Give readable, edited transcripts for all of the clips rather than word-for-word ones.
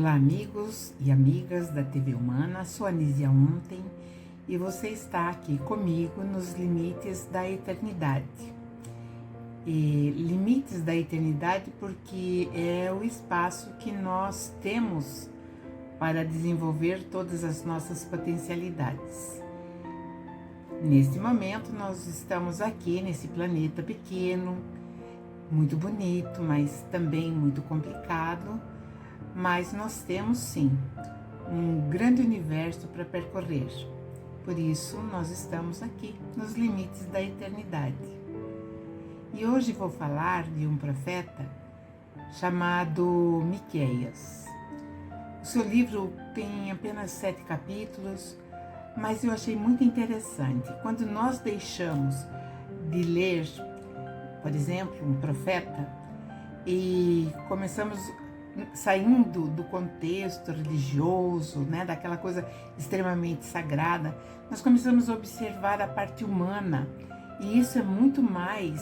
Olá, amigos e amigas da TV Humana, sou Anísia Ontem e você está aqui comigo nos Limites da Eternidade. E Limites da Eternidade porque é o espaço que nós temos para desenvolver todas as nossas potencialidades. Neste momento nós estamos aqui nesse planeta pequeno, muito bonito, mas também muito complicado. Mas nós temos sim um grande universo para percorrer. Por isso nós estamos aqui nos limites da eternidade. E hoje vou falar de um profeta chamado Miqueias. O seu livro tem apenas 7 capítulos, mas eu achei muito interessante. Quando nós deixamos de ler, por exemplo, um profeta e começamos saindo do contexto religioso, né, daquela coisa extremamente sagrada, nós começamos a observar a parte humana, e isso é muito mais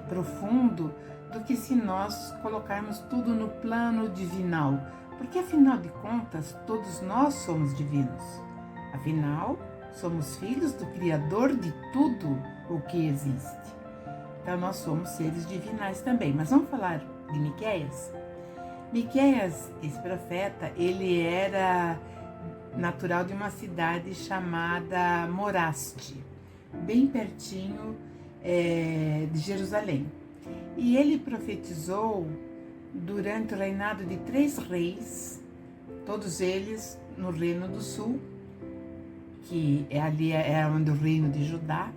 profundo do que se nós colocarmos tudo no plano divinal, porque afinal de contas todos nós somos divinos, afinal somos filhos do Criador de tudo o que existe, então nós somos seres divinais também. Mas vamos falar de Miqueias. Miqueias, esse profeta, ele era natural de uma cidade chamada Moraste, bem pertinho de Jerusalém. E ele profetizou durante o reinado de 3 reis, todos eles no Reino do Sul, que ali é onde o reino de Judá,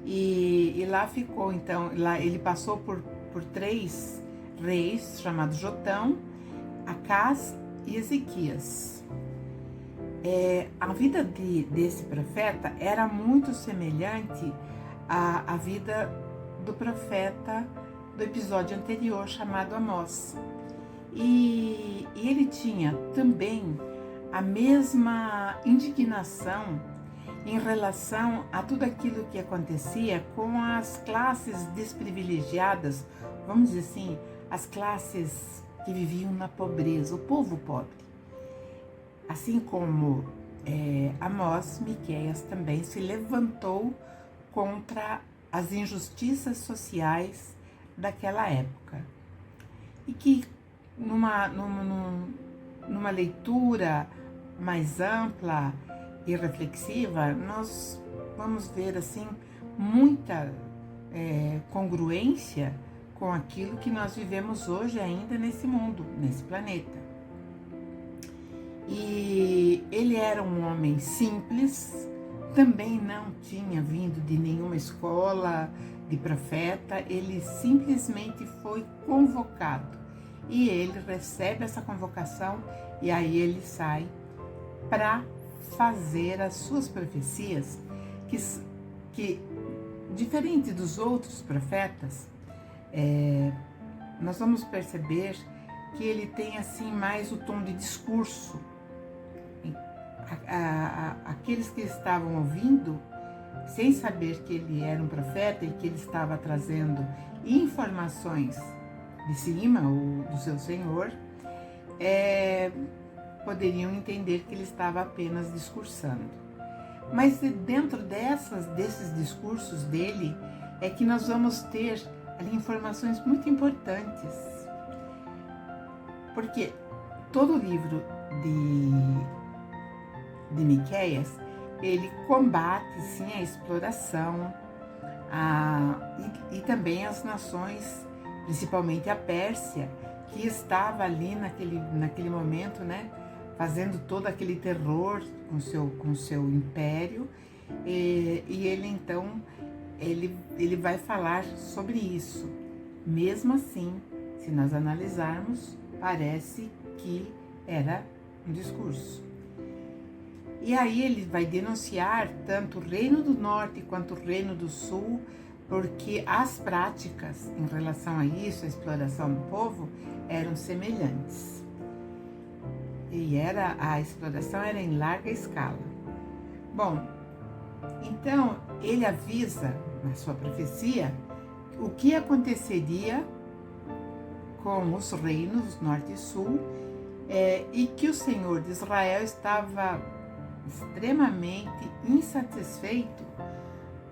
e lá ficou, então, lá ele passou por 3 reis chamados Jotão, Acás e Ezequias. A vida desse profeta era muito semelhante à vida do profeta do episódio anterior chamado Amós. E ele tinha também a mesma indignação em relação a tudo aquilo que acontecia com as classes desprivilegiadas, vamos dizer assim, as classes que viviam na pobreza, o povo pobre. Assim como Amós, Miqueias também se levantou contra as injustiças sociais daquela época. E que numa leitura mais ampla e reflexiva, nós vamos ver assim muita congruência com aquilo que nós vivemos hoje ainda nesse mundo, nesse planeta. E ele era um homem simples, também não tinha vindo de nenhuma escola de profeta, ele simplesmente foi convocado. E ele recebe essa convocação e aí ele sai para fazer as suas profecias, que diferente dos outros profetas, nós vamos perceber que ele tem assim mais o tom de discurso. Aqueles que estavam ouvindo, sem saber que ele era um profeta e que ele estava trazendo informações de cima ou do seu Senhor, poderiam entender que ele estava apenas discursando. Mas dentro desses discursos dele é que nós vamos ter ali informações muito importantes, porque todo o livro de Miqueias, ele combate sim a exploração e também as nações, principalmente a Pérsia, que estava ali naquele momento, né, fazendo todo aquele terror com seu império, e ele então ele vai falar sobre isso. Mesmo assim, se nós analisarmos, parece que era um discurso. E aí ele vai denunciar tanto o Reino do Norte quanto o Reino do Sul, porque as práticas em relação a isso, a exploração do povo, eram semelhantes. E a exploração era em larga escala. Bom, então ele avisa na sua profecia o que aconteceria com os reinos Norte e Sul e que o Senhor de Israel estava extremamente insatisfeito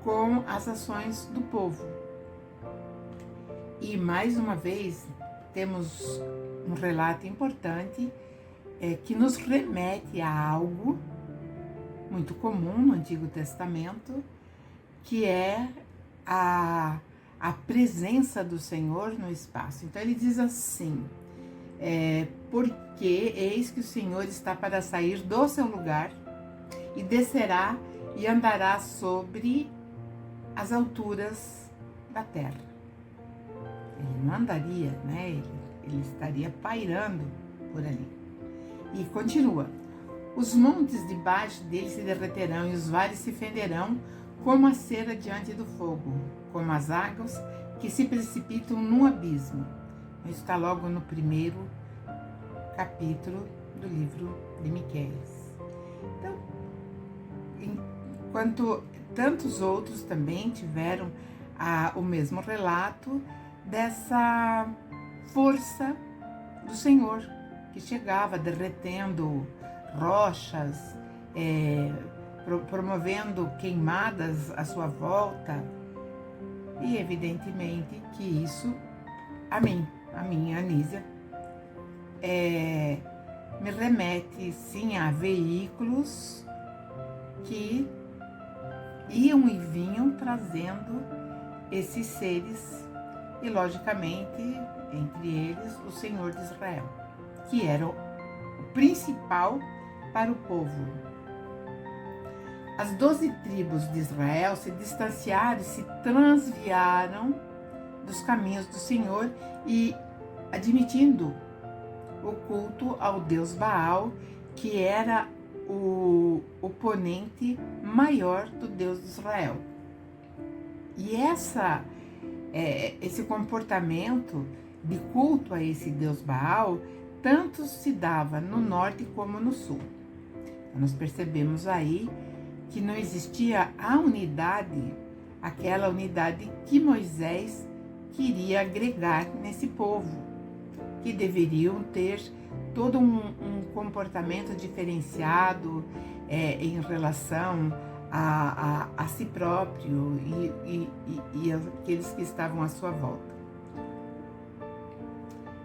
com as ações do povo. E mais uma vez temos um relato importante que nos remete a algo muito comum no Antigo Testamento, que é a presença do Senhor no espaço. Então ele diz assim, porque eis que o Senhor está para sair do seu lugar e descerá e andará sobre as alturas da terra. Ele não andaria, né? Ele estaria pairando por ali. E continua. Os montes debaixo dele se derreterão e os vales se fenderão como a cera diante do fogo, como as águas que se precipitam num abismo. Isso está logo no primeiro capítulo do livro de Miqueias. Então, enquanto tantos outros também tiveram o mesmo relato dessa força do Senhor, que chegava derretendo rochas, promovendo queimadas à sua volta. E evidentemente que isso, a minha Anísia, me remete sim a veículos que iam e vinham trazendo esses seres e, logicamente, entre eles, o Senhor de Israel, que era o principal para o povo. As 12 tribos de Israel se distanciaram e se transviaram dos caminhos do Senhor e admitindo o culto ao deus Baal, que era o oponente maior do Deus de Israel. E esse comportamento de culto a esse Deus Baal tanto se dava no norte como no sul. Nós percebemos aí que não existia a unidade, aquela unidade que Moisés queria agregar nesse povo, que deveriam ter todo um comportamento diferenciado em relação a si próprio e aqueles que estavam à sua volta.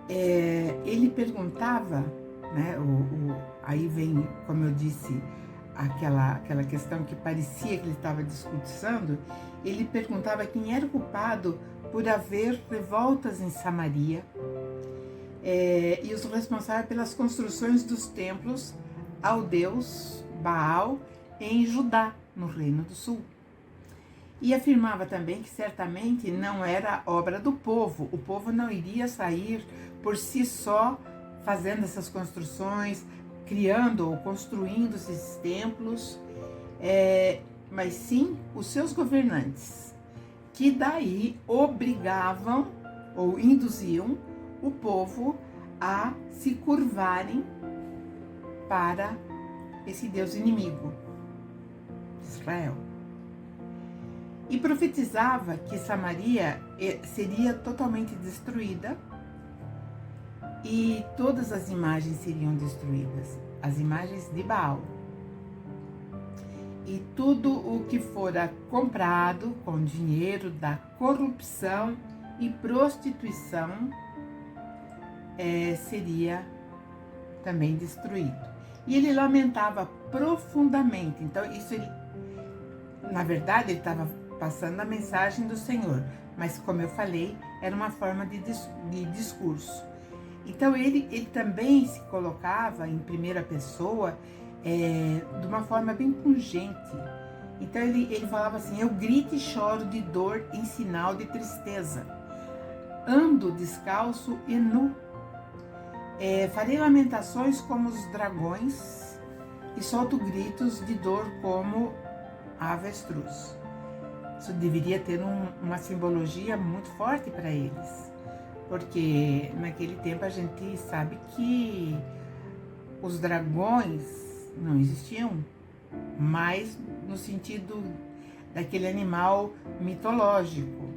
Ele perguntava, né, aí vem, como eu disse, aquela questão que parecia que ele estava discutindo. Ele perguntava quem era o culpado por haver revoltas em Samaria e os responsáveis pelas construções dos templos ao deus Baal em Judá, no Reino do Sul. E afirmava também que certamente não era obra do povo. O povo não iria sair por si só fazendo essas construções, criando ou construindo esses templos, mas sim os seus governantes, que daí obrigavam ou induziam o povo a se curvarem para esse Deus inimigo, Israel. E profetizava que Samaria seria totalmente destruída e todas as imagens seriam destruídas, as imagens de Baal. E tudo o que fora comprado com dinheiro da corrupção e prostituição seria também destruído. E ele lamentava profundamente. Então, isso na verdade, ele estava passando a mensagem do Senhor, mas, como eu falei, era uma forma de discurso. Então, ele também se colocava em primeira pessoa de uma forma bem pungente. Então, ele falava assim: eu grito e choro de dor em sinal de tristeza. Ando descalço e nu. Farei lamentações como os dragões e solto gritos de dor como a avestruz. Isso deveria ter uma simbologia muito forte para eles, porque naquele tempo a gente sabe que os dragões não existiam, mas no sentido daquele animal mitológico.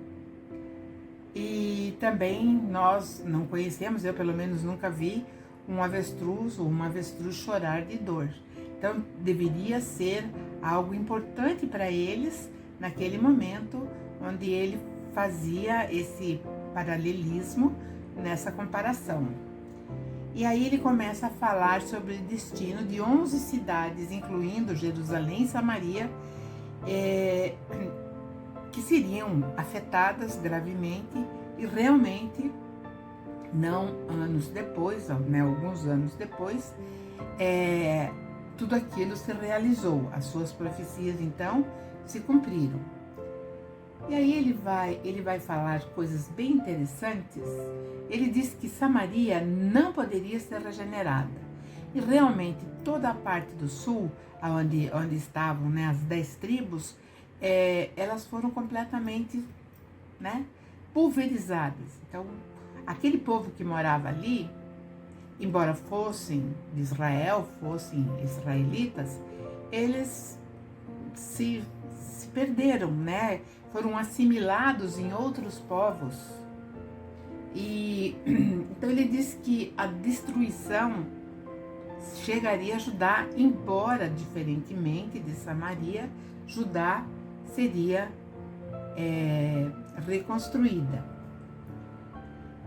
E também nós não conhecemos, eu pelo menos nunca vi, um avestruz ou uma avestruz chorar de dor. Então, deveria ser algo importante para eles naquele momento, onde ele fazia esse paralelismo nessa comparação. E aí ele começa a falar sobre o destino de 11 cidades, incluindo Jerusalém e Samaria, que seriam afetadas gravemente e realmente, não anos depois, né, alguns anos depois, tudo aquilo se realizou, as suas profecias então se cumpriram. E aí ele vai falar coisas bem interessantes. Ele diz que Samaria não poderia ser regenerada. E realmente toda a parte do sul, onde estavam, né, as 10 tribos, elas foram completamente, né, pulverizadas. Então, aquele povo que morava ali, embora fossem de Israel, fossem israelitas, eles se perderam, né? Foram assimilados em outros povos. E então ele diz que a destruição chegaria a Judá, embora diferentemente de Samaria, Judá seria reconstruída.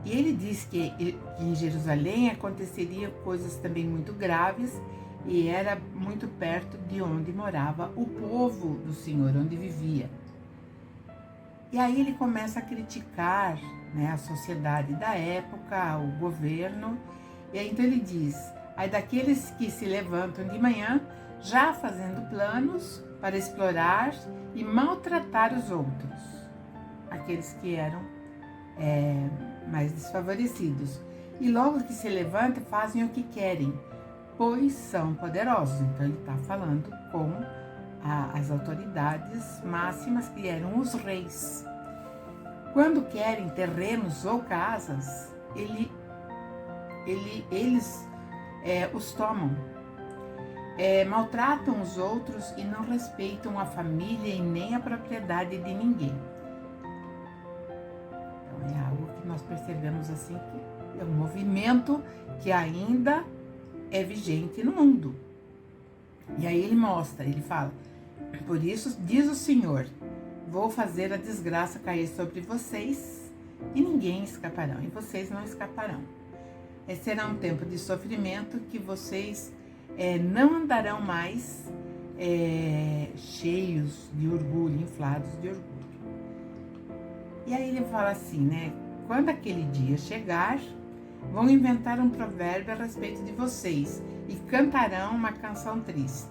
E ele diz que em Jerusalém aconteceria coisas também muito graves e era muito perto de onde morava o povo do Senhor, onde vivia. E aí ele começa a criticar, né, a sociedade da época, o governo, e aí então ele diz: aí daqueles que se levantam de manhã, já fazendo planos para explorar e maltratar os outros, aqueles que eram mais desfavorecidos. E logo que se levantam, fazem o que querem, pois são poderosos. Então ele está falando com as autoridades máximas, que eram os reis. Quando querem terrenos ou casas, eles os tomam. Maltratam os outros e não respeitam a família e nem a propriedade de ninguém. Então é algo que nós percebemos assim, que é um movimento que ainda é vigente no mundo. E aí ele mostra, ele fala: por isso diz o Senhor, vou fazer a desgraça cair sobre vocês e ninguém escaparão, e vocês não escaparão. Será um tempo de sofrimento que vocês não andarão mais cheios de orgulho, inflados de orgulho. E aí ele fala assim, né? Quando aquele dia chegar, vão inventar um provérbio a respeito de vocês e cantarão uma canção triste.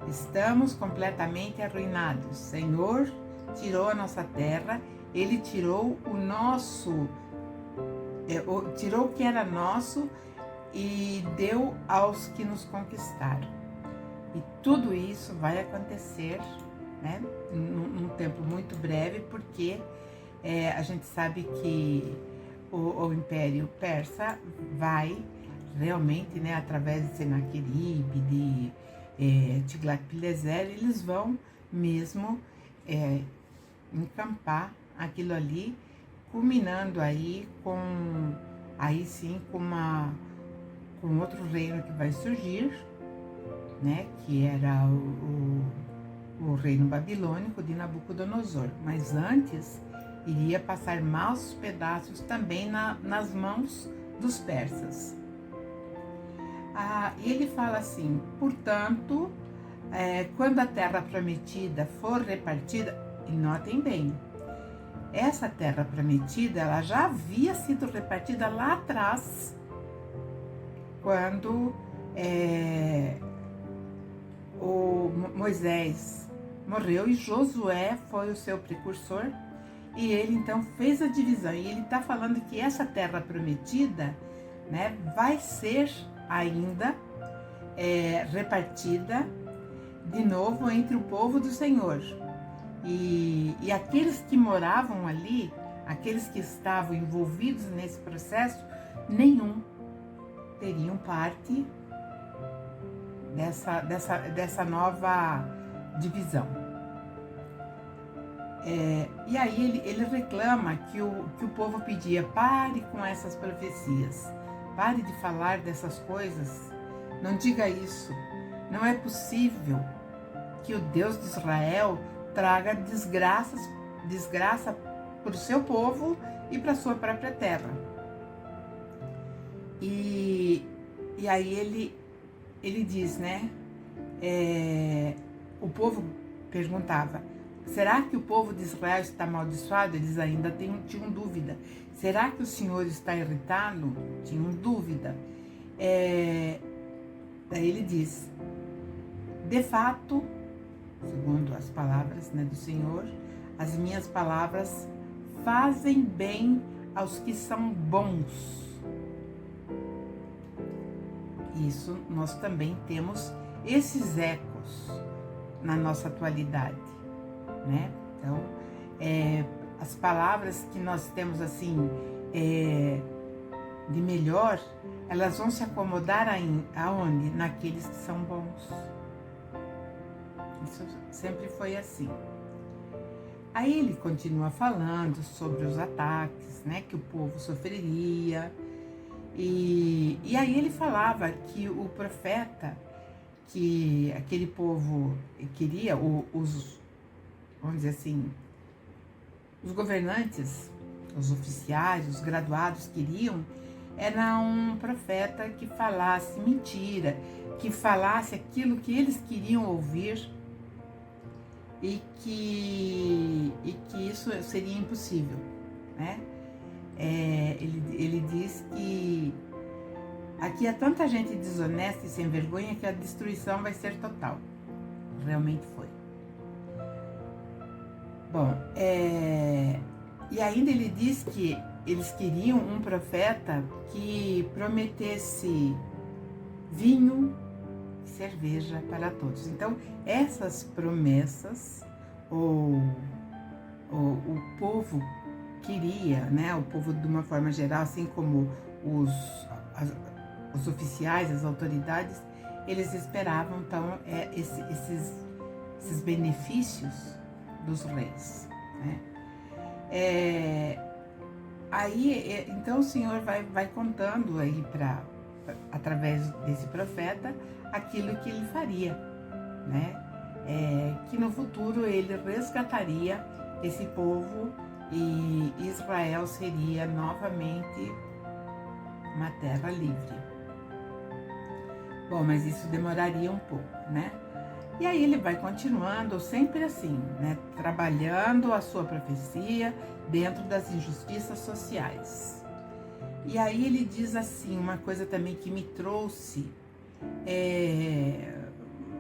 Estamos completamente arruinados. O Senhor tirou a nossa terra, Ele tirou o nosso, tirou o que era nosso e deu aos que nos conquistaram. E tudo isso vai acontecer, né, num tempo muito breve, porque a gente sabe que o Império Persa vai realmente, né, através de Senaqueribe, de Tiglat-Pileser, eles vão mesmo encampar aquilo ali, culminando aí sim com outro reino que vai surgir, né, que era o reino babilônico de Nabucodonosor. Mas antes iria passar maus pedaços também nas mãos dos persas. E ele fala assim: portanto, quando a terra prometida for repartida, e notem bem, essa terra prometida, ela já havia sido repartida lá atrás, quando o Moisés morreu e Josué foi o seu precursor, e ele então fez a divisão. E ele está falando que essa terra prometida, né, vai ser ainda repartida de novo entre o povo do Senhor. E aqueles que moravam ali, aqueles que estavam envolvidos nesse processo, nenhum teriam parte dessa nova divisão. E aí ele reclama que o povo pedia: pare com essas profecias, Pare de falar dessas coisas. Não diga isso. Não é possível que o Deus de Israel traga desgraça para o seu povo e para a sua própria terra. E aí ele diz, né? O povo perguntava, será que o povo de Israel está amaldiçoado? Eles ainda tinham dúvida. Será que o Senhor está irritado? Tinham dúvida. Daí ele diz, de fato, segundo as palavras, né, do Senhor, as minhas palavras fazem bem aos que são bons. Isso nós também temos esses ecos na nossa atualidade, né? Então, as palavras que nós temos assim de melhor, elas vão se acomodar aonde? Naqueles que são bons. Isso sempre foi assim. Aí ele continua falando sobre os ataques, né, que o povo sofreria. E aí ele falava que o profeta, que aquele povo queria, vamos dizer assim, os governantes, os oficiais, os graduados queriam, era um profeta que falasse mentira, que falasse aquilo que eles queriam ouvir e que isso seria impossível, né? Ele diz que aqui há tanta gente desonesta e sem vergonha que a destruição vai ser total. Realmente foi. Bom, e ainda ele diz que eles queriam um profeta que prometesse vinho e cerveja para todos. Então, essas promessas o povo queria, né? O povo de uma forma geral, assim como os oficiais, as autoridades, eles esperavam então esses benefícios dos reis, né? Aí, então o Senhor vai contando aí através desse profeta aquilo que ele faria, né? Que no futuro ele resgataria esse povo e Israel seria novamente uma terra livre. Bom, mas isso demoraria um pouco, né? E aí ele vai continuando sempre assim, né? Trabalhando a sua profecia dentro das injustiças sociais. E aí ele diz assim, uma coisa também que me trouxe,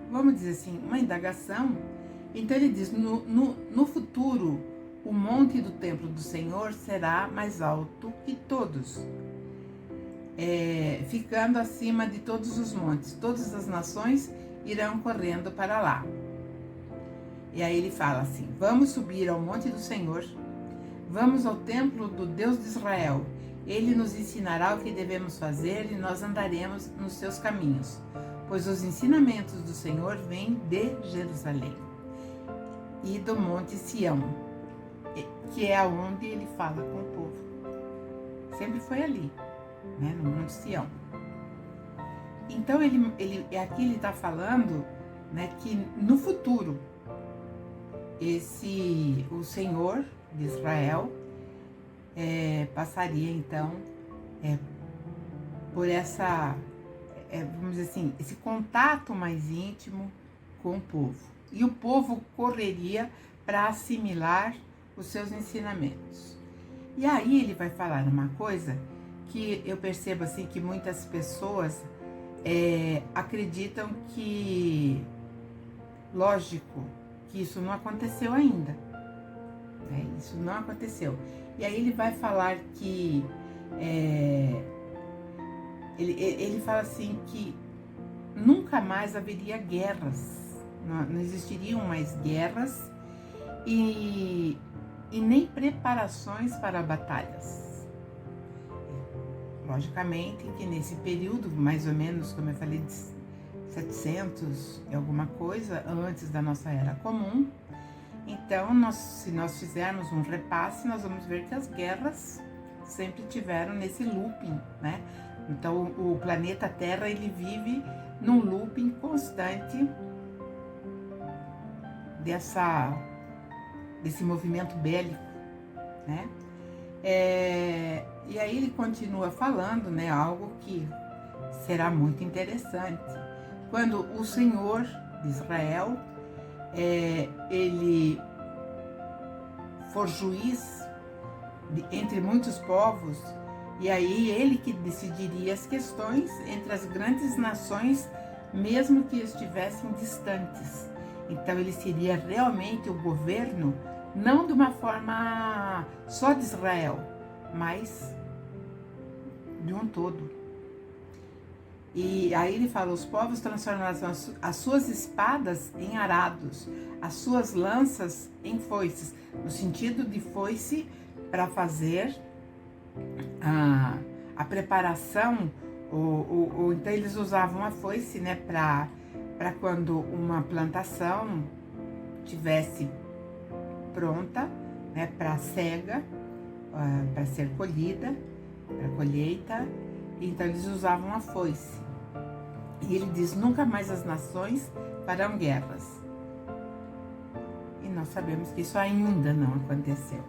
vamos dizer assim, uma indagação. Então ele diz, no futuro, o monte do templo do Senhor será mais alto que todos, ficando acima de todos os montes. Todas as nações irão correndo para lá. E aí ele fala assim, vamos subir ao monte do Senhor, vamos ao templo do Deus de Israel. Ele nos ensinará o que devemos fazer e nós andaremos nos seus caminhos, pois os ensinamentos do Senhor vêm de Jerusalém e do monte Sião, que é aonde ele fala com o povo. Sempre foi ali, né, no monte Sião. Então aqui ele está falando, né, que no futuro o Senhor de Israel passaria então por essa, vamos dizer assim, esse contato mais íntimo com o povo. E o povo correria para assimilar os seus ensinamentos. E aí ele vai falar uma coisa que eu percebo assim que muitas pessoas acreditam que, lógico, que isso não aconteceu ainda. Isso não aconteceu. E aí ele vai falar que ele fala assim que nunca mais haveria guerras, não existiriam mais guerras e nem preparações para batalhas. Logicamente que nesse período, mais ou menos, como eu falei, de 700 e alguma coisa antes da nossa era comum, então se nós fizermos um repasse, nós vamos ver que as guerras sempre tiveram nesse looping, né? Então o planeta Terra ele vive num looping constante desse movimento bélico, né? E aí ele continua falando, né, algo que será muito interessante. Quando o Senhor de Israel, ele for juiz entre muitos povos, e aí ele que decidiria as questões entre as grandes nações, mesmo que estivessem distantes. Então ele seria realmente o governo, não de uma forma só de Israel, mas de um todo. E aí ele fala, os povos transformarão as suas espadas em arados, as suas lanças em foices, no sentido de foice para fazer a preparação, ou então eles usavam a foice, né, para quando uma plantação tivesse pronta, né, para cega, para ser colhida, para colheita, então eles usavam a foice. E ele diz, nunca mais as nações farão guerras. E nós sabemos que isso ainda não aconteceu.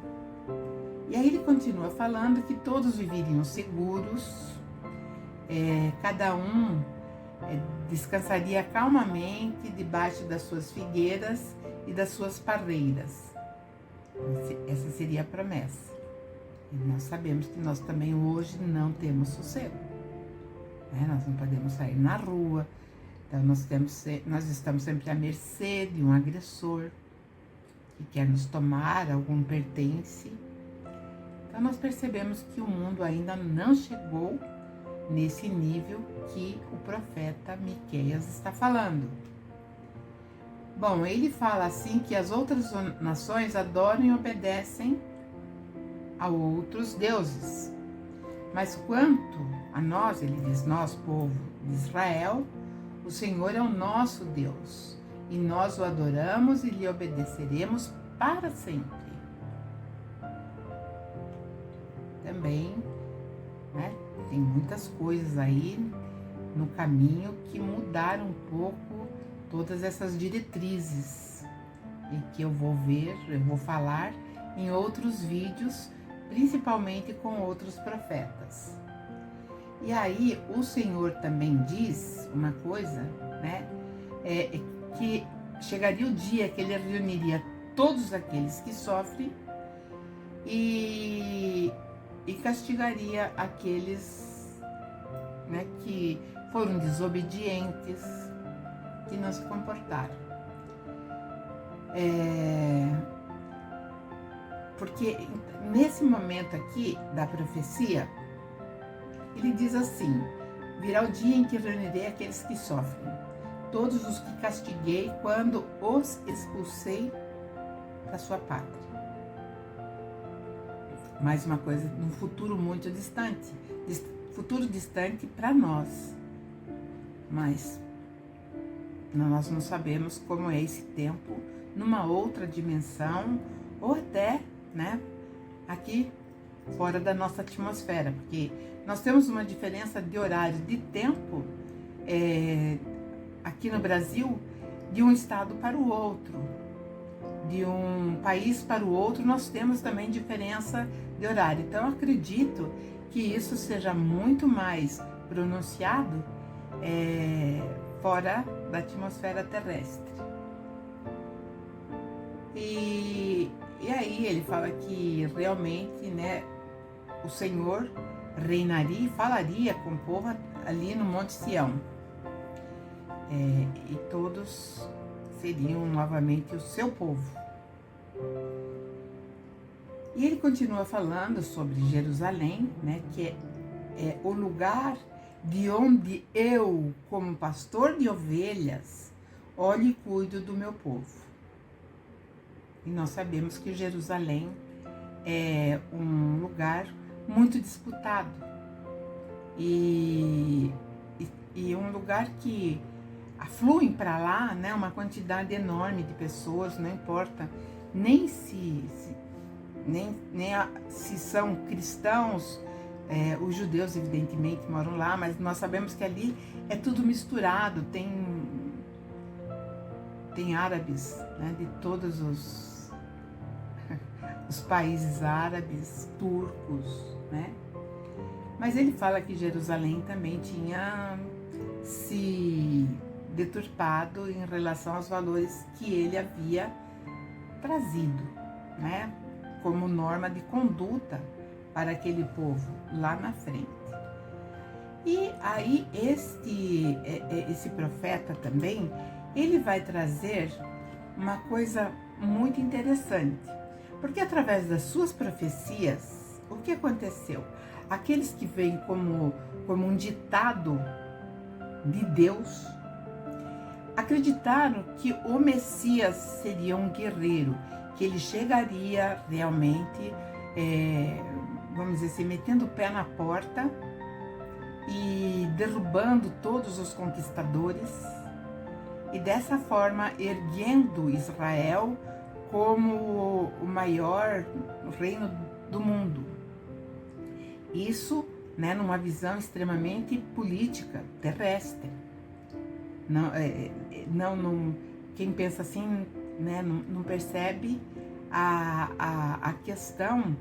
E aí ele continua falando que todos viveriam seguros, cada um descansaria calmamente debaixo das suas figueiras e das suas parreiras. Essa seria a promessa. E nós sabemos que nós também hoje não temos sossego. Nós não podemos sair na rua, então nós estamos sempre à mercê de um agressor que quer nos tomar algum pertence. Então nós percebemos que o mundo ainda não chegou nesse nível que o profeta Miqueias está falando. Bom, ele fala assim que as outras nações adoram e obedecem a outros deuses. Mas quanto a nós, ele diz, nós, povo de Israel, o Senhor é o nosso Deus, e nós o adoramos e lhe obedeceremos para sempre. Também, né, tem muitas coisas aí no caminho que mudaram um pouco todas essas diretrizes, e que eu vou falar em outros vídeos, principalmente com outros profetas. E aí o Senhor também diz uma coisa, né, que chegaria o dia que ele reuniria todos aqueles que sofrem e castigaria aqueles, né, que foram desobedientes, que não se comportaram. Porque nesse momento aqui da profecia, ele diz assim, virá o dia em que reunirei aqueles que sofrem, todos os que castiguei quando os expulsei da sua pátria. Mais uma coisa, num futuro muito distante, futuro distante para nós, mas nós não sabemos como é esse tempo numa outra dimensão, ou até, né, aqui fora da nossa atmosfera, porque nós temos uma diferença de horário, de tempo, aqui no Brasil, de um estado para o outro, de um país para o outro, nós temos também diferença de horário. Então, eu acredito que isso seja muito mais pronunciado fora da atmosfera terrestre. E aí ele fala que realmente, né, o Senhor reinaria e falaria com o povo ali no Monte Sião. E todos seriam novamente o seu povo. E ele continua falando sobre Jerusalém, né, que é o lugar de onde eu, como pastor de ovelhas, olho e cuido do meu povo. E nós sabemos que Jerusalém é um lugar muito disputado e um lugar que afluem para lá, né, uma quantidade enorme de pessoas, não importa nem se são cristãos Os judeus, evidentemente, moram lá, mas nós sabemos que ali é tudo misturado, tem árabes, né, de todos os países árabes, turcos, né? Mas ele fala que Jerusalém também tinha se deturpado em relação aos valores que ele havia trazido, né, como norma de conduta para aquele povo lá na frente. E aí esse profeta também, ele vai trazer uma coisa muito interessante, porque através das suas profecias, o que aconteceu? Aqueles que vêm como um ditado de Deus, acreditaram que o Messias seria um guerreiro, que ele chegaria realmente, vamos dizer assim, metendo o pé na porta e derrubando todos os conquistadores, e dessa forma erguendo Israel como o maior reino do mundo. Isso, né, numa visão extremamente política, terrestre. Quem pensa assim, né, não percebe a questão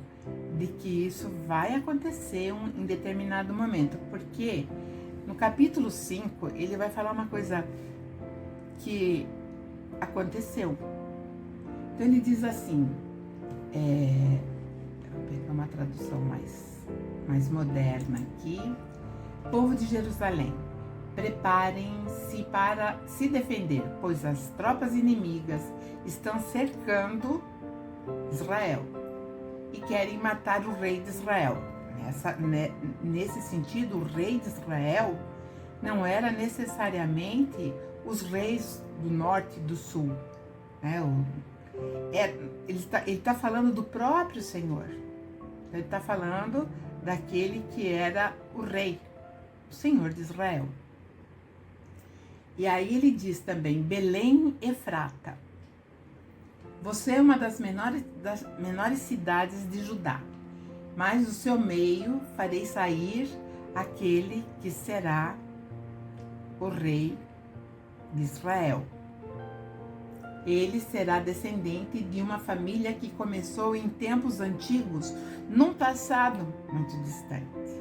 de que isso vai acontecer em determinado momento, porque no capítulo 5 ele vai falar uma coisa que aconteceu. Então ele diz assim, vou pegar uma tradução mais moderna aqui: povo de Jerusalém, preparem-se para se defender, pois as tropas inimigas estão cercando Israel e querem matar o rei de Israel. Nesse sentido, o rei de Israel não era necessariamente os reis do norte e do sul, né? Ele está falando do próprio Senhor. Ele está falando daquele que era o rei, o Senhor de Israel. E aí ele diz também: Belém Efrata, você é uma das menores cidades de Judá, mas do seu meio farei sair aquele que será o rei de Israel. Ele será descendente de uma família que começou em tempos antigos, num passado muito distante.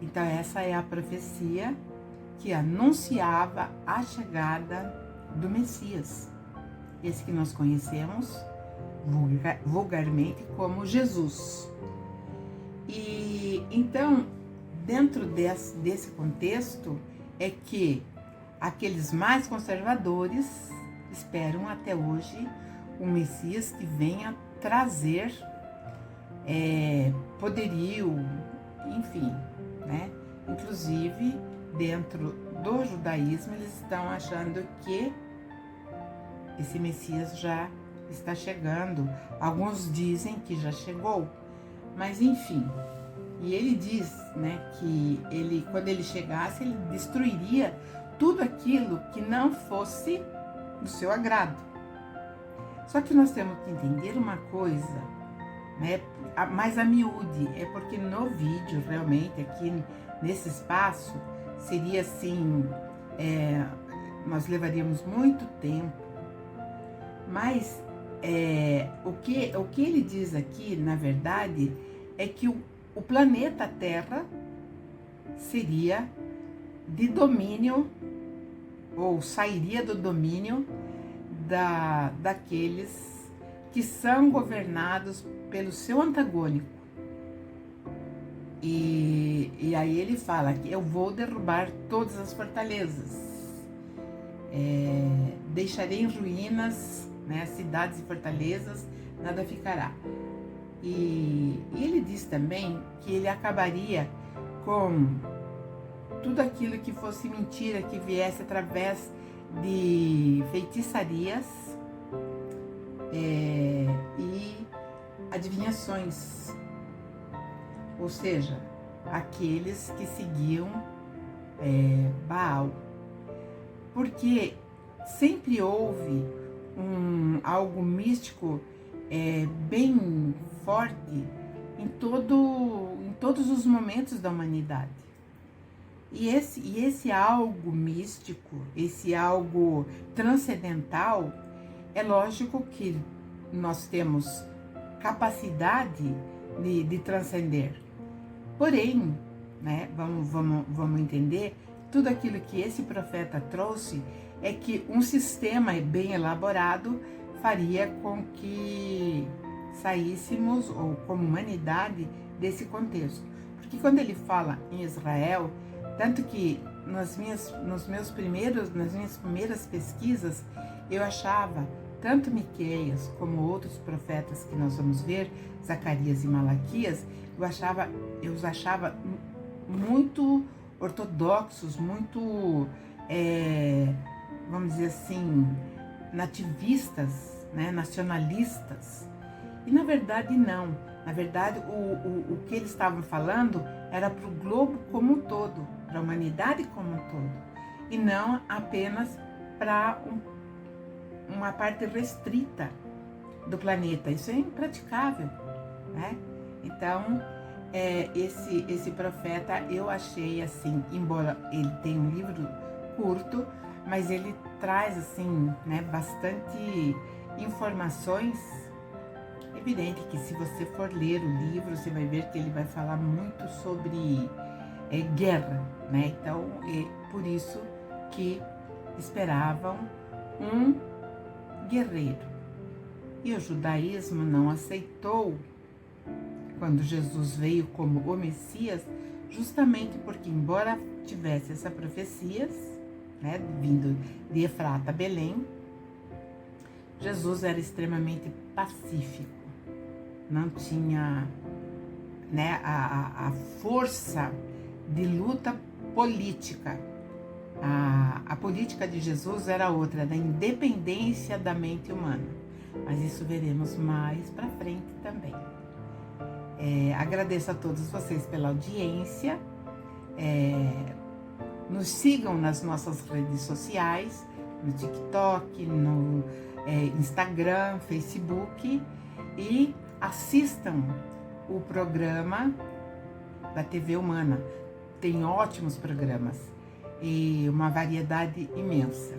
Então essa é a profecia que anunciava a chegada do Messias, esse que nós conhecemos vulgarmente como Jesus. E então, dentro desse contexto, é que aqueles mais conservadores esperam até hoje um Messias que venha trazer poderio, enfim, né? Inclusive, dentro do judaísmo, eles estão achando que esse Messias já está chegando. Alguns dizem que já chegou, mas enfim. E ele diz, né, que quando ele chegasse, ele destruiria tudo aquilo que não fosse do seu agrado. Só que nós temos que entender uma coisa, né, mais a miúde, é porque no vídeo, realmente, aqui nesse espaço, seria assim, nós levaríamos muito tempo, mas o que ele diz aqui, na verdade, é que o planeta Terra seria de domínio, ou sairia do domínio daqueles que são governados pelo seu antagônico. E aí ele fala que eu vou derrubar todas as fortalezas, deixarei em ruínas, né, cidades e fortalezas, nada ficará. E ele diz também que ele acabaria com tudo aquilo que fosse mentira, que viesse através de feitiçarias e adivinhações, ou seja, aqueles que seguiam Baal, porque sempre houve algo místico bem forte em todos os momentos da humanidade. E esse algo místico, esse algo transcendental, é lógico que nós temos capacidade de transcender. Porém, né, vamos entender, tudo aquilo que esse profeta trouxe é que um sistema bem elaborado faria com que saíssemos, ou como humanidade, desse contexto. Porque quando ele fala em Israel, tanto que nas minhas primeiras pesquisas, eu achava tanto Miqueias como outros profetas que nós vamos ver, Zacarias e Malaquias, eu os achava muito ortodoxos, muito, vamos dizer assim, nativistas, né, nacionalistas. E na verdade não. Na verdade, o que eles estavam falando era para o globo como um todo, para a humanidade como um todo, e não apenas para uma parte restrita do planeta. Isso é impraticável, né? Então, esse profeta, eu achei assim, embora ele tenha um livro curto, mas ele traz assim, né, bastante informações. Evidente que se você for ler o livro, você vai ver que ele vai falar muito sobre guerra, né? Então, é por isso que esperavam um guerreiro. E o judaísmo não aceitou quando Jesus veio como o Messias, justamente porque, embora tivesse essas profecias, né, vindo de Efrata, Belém, Jesus era extremamente pacífico, não tinha, né, a força de luta política. A política de Jesus era outra, da independência da mente humana. Mas isso veremos mais para frente também. Agradeço a todos vocês pela audiência. Nos sigam nas nossas redes sociais, no TikTok, no Instagram, Facebook, e assistam o programa da TV Humana. Tem ótimos programas e uma variedade imensa.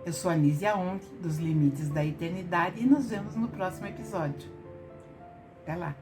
Eu sou a Anísia Onk, dos Limites da Eternidade, e nos vemos no próximo episódio. Até lá!